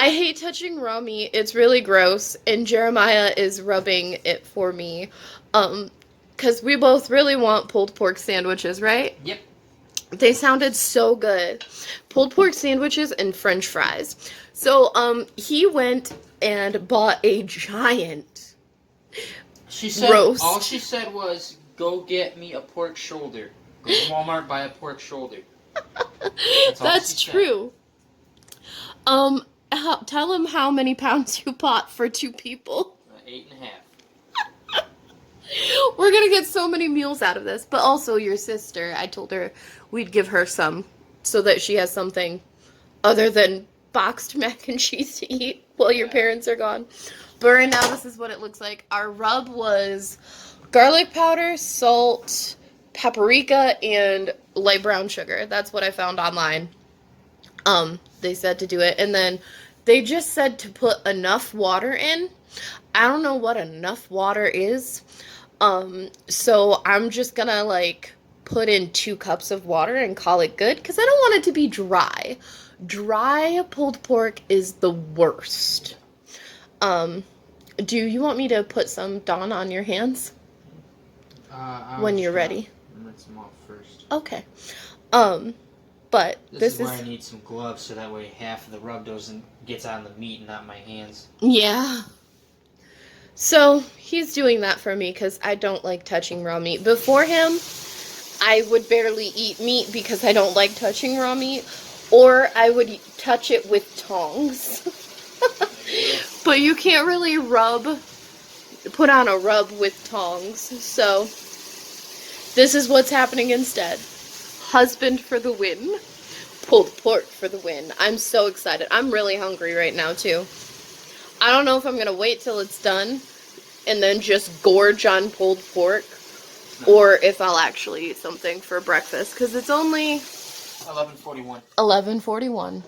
I hate touching raw meat. It's really gross, and Jeremiah is rubbing it for me. Because we both really want pulled pork sandwiches, right? Yep. They sounded so good. Pulled pork sandwiches and french fries. So, he went and bought a giant She said, roast. all she said was, go get me a pork shoulder. Go to Walmart, buy a pork shoulder. That's true. Tell him how many pounds you bought for 2 people. 8.5. We're gonna get so many meals out of this. But also your sister, I told her we'd give her some so that she has something other than boxed mac and cheese to eat while your parents are gone. But right now this is what it looks like. Our rub was garlic powder, salt, paprika, and light brown sugar. That's what I found online. They said to do it, and then they just said to put enough water in. I don't know what enough water is. So I'm just gonna like put in 2 cups of water and call it good, because I don't want it to be dry. Dry pulled pork is the worst. Do you want me to put some Dawn on your hands? When you're ready. Rinse them off first. Okay. But this is where I need some gloves so that way half of the rub gets on the meat and not my hands. Yeah. So he's doing that for me because I don't like touching raw meat. Before him, I would barely eat meat because I don't like touching raw meat, or I would touch it with tongs. But you can't really put on a rub with tongs. So this is what's happening instead. Husband for the win. Pulled pork for the win. I'm so excited. I'm really hungry right now too. I don't know if I'm going to wait till it's done and then just gorge on pulled pork, or if I'll actually eat something for breakfast, because it's only 11:41. 11:41.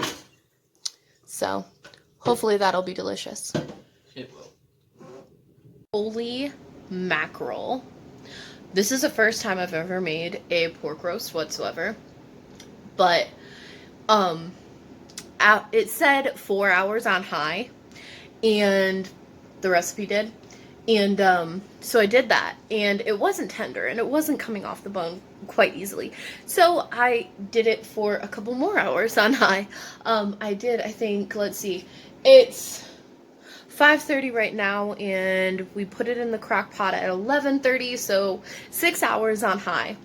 So hopefully that'll be delicious. It will. Holy mackerel. This is the first time I've ever made a pork roast whatsoever. But it said 4 hours on high, and the recipe did. And so I did that, and it wasn't tender, and it wasn't coming off the bone quite easily. So I did it for a couple more hours on high. I think, let's see, it's 5:30 right now, and we put it in the crock pot at 11:30, so 6 hours on high.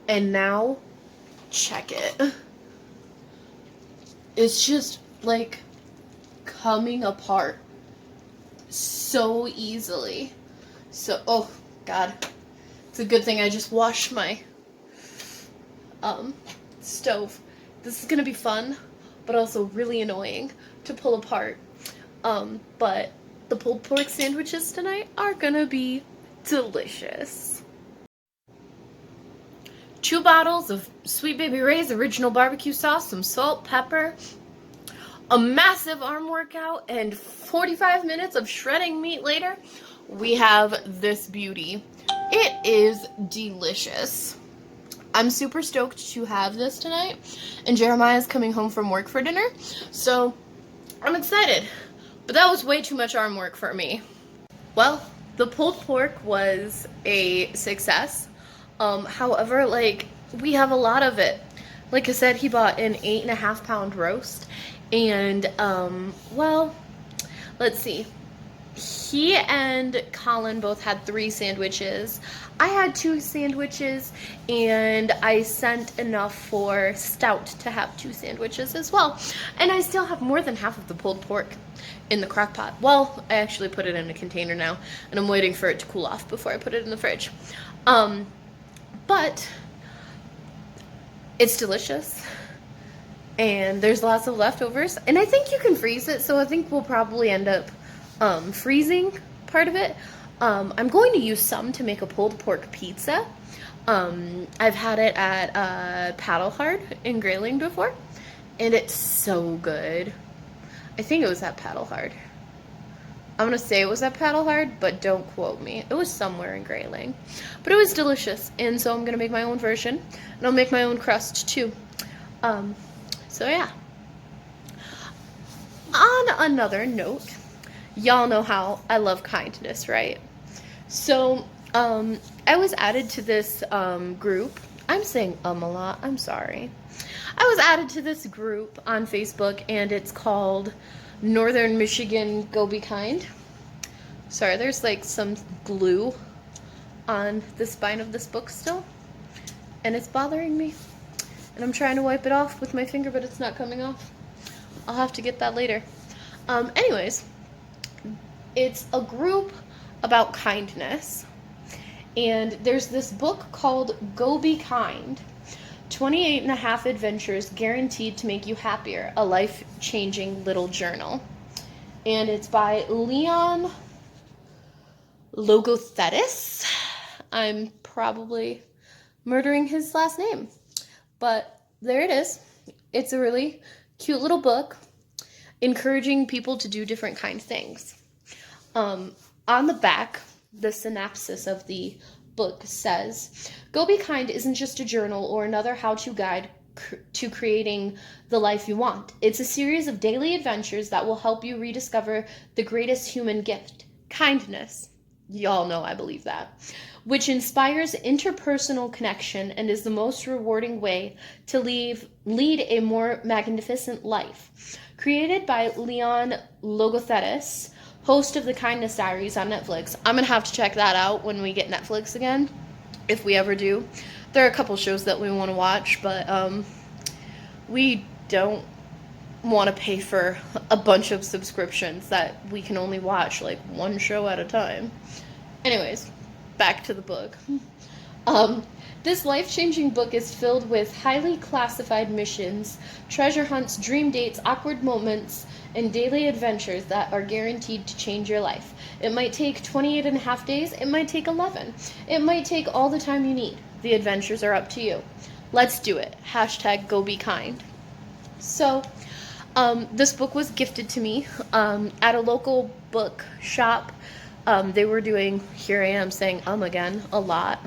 And now, check it. It's just, like, coming apart so easily. So, oh, God. It's a good thing I just washed my, stove. This is gonna be fun, but also really annoying to pull apart. But the pulled pork sandwiches tonight are gonna be delicious. 2 bottles of Sweet Baby Ray's original barbecue sauce, some salt, pepper, a massive arm workout, and 45 minutes of shredding meat later, we have this beauty. It is delicious. I'm super stoked to have this tonight, and Jeremiah's coming home from work for dinner, so I'm excited. But that was way too much arm work for me. Well, the pulled pork was a success. However, like, we have a lot of it. Like I said, he bought an 8.5 pound roast. And, well, let's see. He and Colin both had 3 sandwiches. I had 2 sandwiches, and I sent enough for Stout to have 2 sandwiches as well. And I still have more than half of the pulled pork in the crock pot. Well, I actually put it in a container now, and I'm waiting for it to cool off before I put it in the fridge. But it's delicious, and there's lots of leftovers, and I think you can freeze it, so I think we'll probably end up freezing part of it. I'm going to use some to make a pulled pork pizza. I've had it at Paddle Hard in Grayling before, and it's so good. I think it was at Paddle Hard. I'm going to say it was at Paddle Hard, but don't quote me. It was somewhere in Grayling. But it was delicious, and so I'm going to make my own version, and I'll make my own crust too. So yeah. On another note, y'all know how I love kindness, right? So, I was added to this group. I'm saying a lot. I'm sorry. I was added to this group on Facebook, and it's called Northern Michigan Go Be Kind. Sorry, there's like some glue on the spine of this book still, and it's bothering me. And I'm trying to wipe it off with my finger, but it's not coming off. I'll have to get that later. Anyways, it's a group about kindness. And there's this book called Go Be Kind, 28 and a half adventures guaranteed to make you happier, a life-changing little journal. And it's by Leon Logothetis. I'm probably murdering his last name. But there it is. It's a really cute little book encouraging people to do different kind of things. On the back, the synopsis of the book says, Go Be Kind isn't just a journal or another how-to guide to creating the life you want. It's a series of daily adventures that will help you rediscover the greatest human gift, kindness. Y'all know I believe that. Which inspires interpersonal connection and is the most rewarding way to lead a more magnificent life. Created by Leon Logothetis, host of the Kindness Diaries on Netflix. I'm going to have to check that out when we get Netflix again, if we ever do. There are a couple shows that we want to watch, but we don't want to pay for a bunch of subscriptions that we can only watch like one show at a time. Anyways, back to the book. This life-changing book is filled with highly classified missions, treasure hunts, dream dates, awkward moments, and daily adventures that are guaranteed to change your life. It might take 28 and a half days. It might take 11. It might take all the time you need. The adventures are up to you. Let's do it. # Go Be Kind. So, this book was gifted to me at a local book shop. They were doing, here I am saying again, a lot.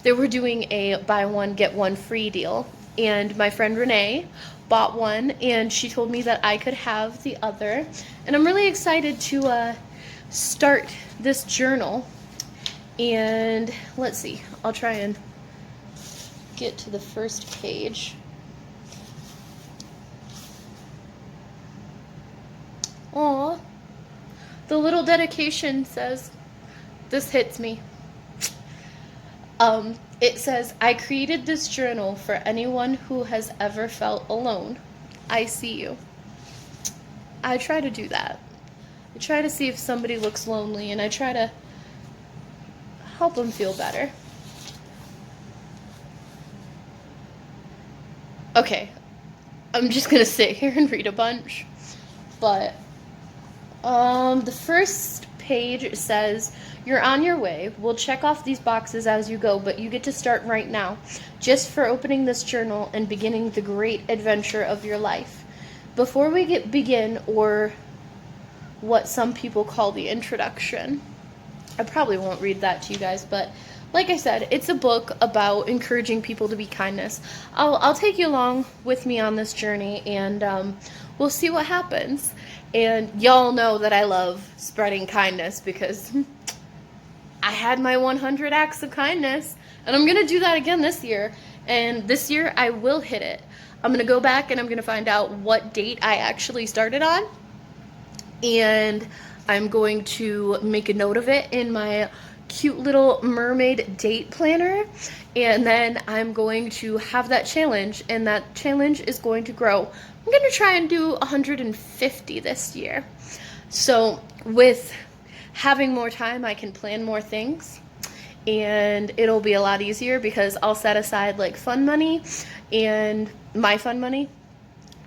They were doing a buy one, get one free deal. And my friend Renee bought one, and she told me that I could have the other. And I'm really excited to start this journal. And let's see, I'll try and get to the first page. Aw, the little dedication says, this hits me. It says, I created this journal for anyone who has ever felt alone. I see you. I try to do that. I try to see if somebody looks lonely, and I try to help them feel better. Okay, I'm just gonna sit here and read a bunch. But, the first page says, you're on your way. We'll check off these boxes as you go, but you get to start right now, just for opening this journal and beginning the great adventure of your life. Before we begin, or what some people call the introduction, I probably won't read that to you guys, but like I said, it's a book about encouraging people to be kindness. I'll take you along with me on this journey, and we'll see what happens. And y'all know that I love spreading kindness because I had my 100 acts of kindness, and I'm going to do that again this year. And this year I will hit it. I'm going to go back and I'm going to find out what date I actually started on. And I'm going to make a note of it in my cute little mermaid date planner. And then I'm going to have that challenge, and that challenge is going to grow. I'm going to try and do 150 this year. So with having more time, I can plan more things, and it'll be a lot easier because I'll set aside like fun money and my fun money,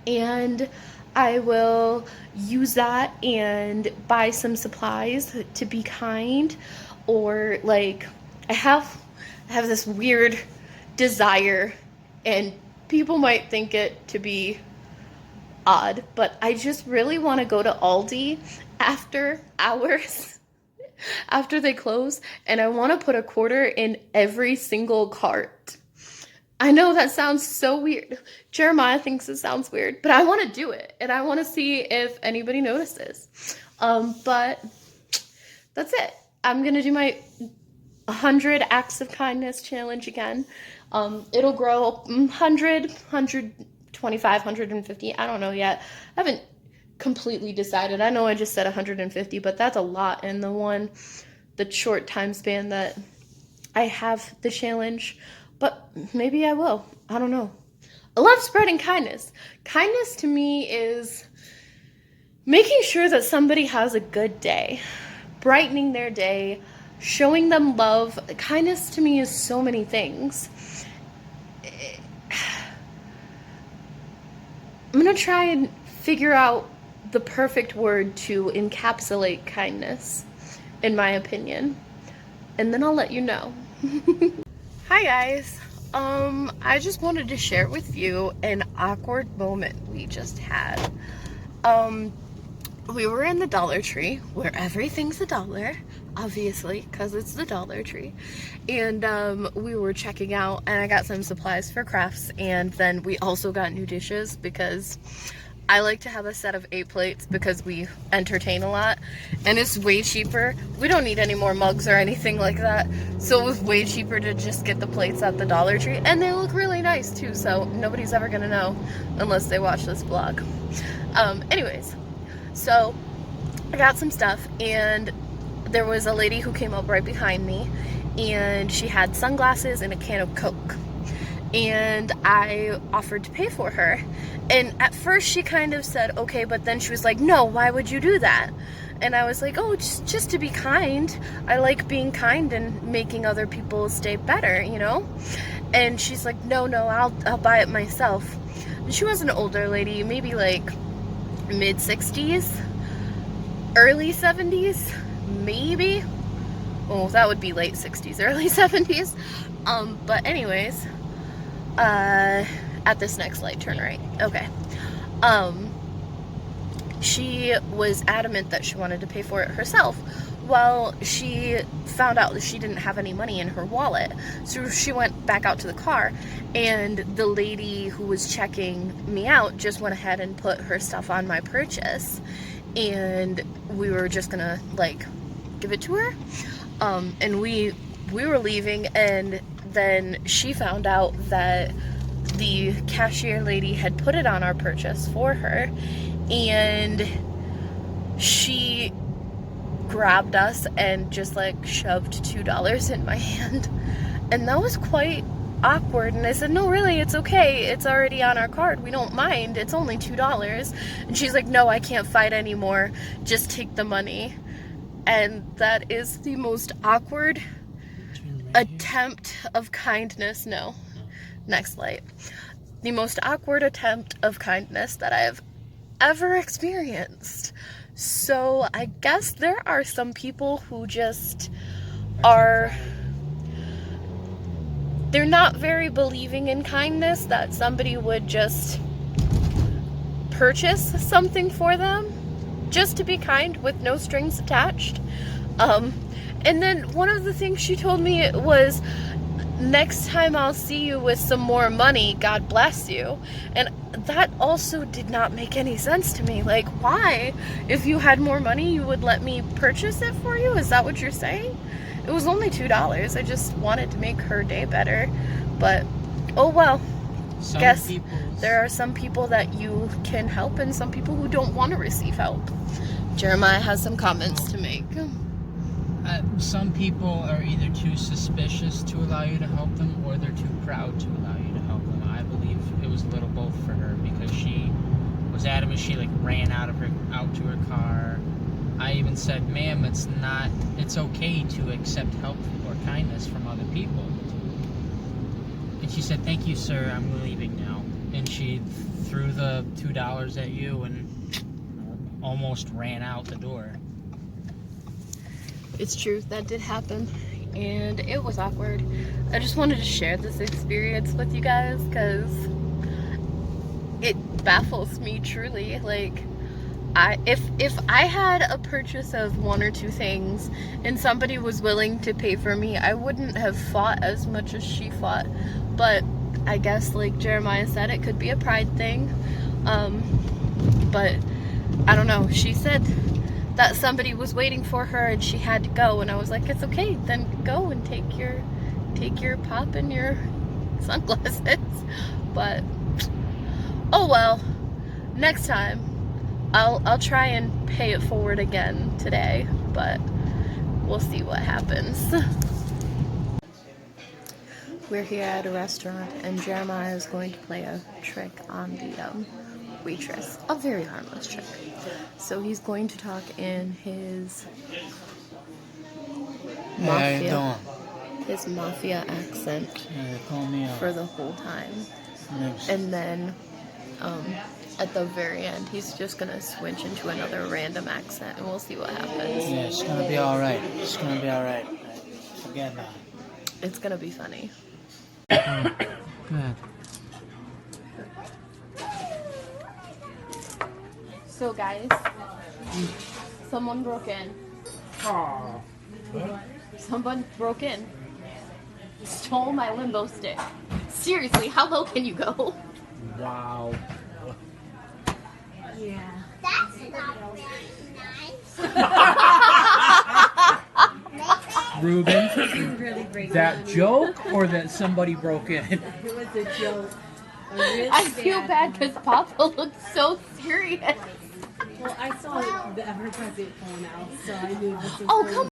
and I will use that and buy some supplies to be kind. Or like I have this weird desire, and people might think it to be odd, but I just really want to go to Aldi after hours after they close, and I want to put a quarter in every single cart. I know that sounds so weird. Jeremiah thinks it sounds weird, but I want to do it, and I want to see if anybody notices. But that's it. I'm gonna do my 100 acts of kindness challenge again. It'll grow 100, 125, 150. I don't know yet. I haven't completely decided. I know I just said 150, but that's a lot in the short time span that I have the challenge. But maybe I will. I don't know. I love spreading kindness. Kindness to me is making sure that somebody has a good day, brightening their day, showing them love. Kindness to me is so many things. I'm going to try and figure out the perfect word to encapsulate kindness, in my opinion. And then I'll let you know. Hi guys. I just wanted to share with you an awkward moment we just had. We were in the Dollar Tree, where everything's a dollar, obviously, because it's the Dollar Tree. And we were checking out, and I got some supplies for crafts, and then we also got new dishes because I like to have a set of 8 plates because we entertain a lot, and it's way cheaper. We don't need any more mugs or anything like that, so it was way cheaper to just get the plates at the Dollar Tree, and they look really nice too, so nobody's ever gonna know unless they watch this vlog. Anyways, so I got some stuff, and there was a lady who came up right behind me, and she had sunglasses and a can of Coke. And I offered to pay for her. And at first she kind of said, okay, but then she was like, no, why would you do that? And I was like, oh, just to be kind. I like being kind and making other people's day better, you know? And she's like, no, I'll buy it myself. And she was an older lady, maybe like mid-60s, early 70s, maybe. Oh, that would be late 60s, early 70s. But anyways, at this next light, turn right. Okay. She was adamant that she wanted to pay for it herself. Well, she found out that she didn't have any money in her wallet. So she went back out to the car, and the lady who was checking me out just went ahead and put her stuff on my purchase. And we were just gonna, like, give it to her. And we were leaving, and then she found out that the cashier lady had put it on our purchase for her, and she grabbed us and just like shoved $2 in my hand, and that was quite awkward. And I said, no, really, it's okay, it's already on our card, we don't mind, it's only $2. And she's like, no, I can't fight anymore, just take the money. And that is the most awkward attempt of kindness. No, next light. The most awkward attempt of kindness that I have ever experienced. So I guess there are some people who just are, they're not very believing in kindness, that somebody would just purchase something for them just to be kind with no strings attached. And then one of the things she told me was, next time I'll see you with some more money, God bless you. And that also did not make any sense to me. Like, why? If you had more money, you would let me purchase it for you? Is that what you're saying? It was only $2. I just wanted to make her day better. But, oh well. Guess there are some people that you can help and some people who don't want to receive help. Jeremiah has some comments to make. Some people are either too suspicious to allow you to help them, or they're too proud to allow you to help them. I believe it was a little both for her, because she was adamant. She like ran out to her car. I even said, ma'am, it's okay to accept help or kindness from other people. And she said, thank you, sir, I'm leaving now. And she threw the $2 at you and almost ran out the door. It's true, that did happen, and it was awkward. I just wanted to share this experience with you guys because it baffles me truly. Like, if I had a purchase of 1 or 2 things and somebody was willing to pay for me, I wouldn't have fought as much as she fought. But I guess, like Jeremiah said, it could be a pride thing. But I don't know. She said that somebody was waiting for her and she had to go, and I was like, it's okay, then go and take your pop and your sunglasses. But oh well, next time I'll try and pay it forward again today, but we'll see what happens. We're here at a restaurant and Jeremiah is going to play a trick on the waitress. A very harmless trick. So he's going to talk in his mafia accent for the whole time. And then at the very end, he's just gonna switch into another random accent, and we'll see what happens. Yeah, it's gonna be alright. It's gonna be alright. Forget that. It's gonna be funny. Oh, good. So guys, someone broke in. Oh. Someone broke in. Stole my limbo stick. Seriously, how low can you go? Wow. Yeah. That's not very nice. Ruben, Really great. that joke or that somebody broke in? It was a joke. A really I feel bad because Papa looks so serious. Well, I saw her present phone out, so I knew this was Oh, her. come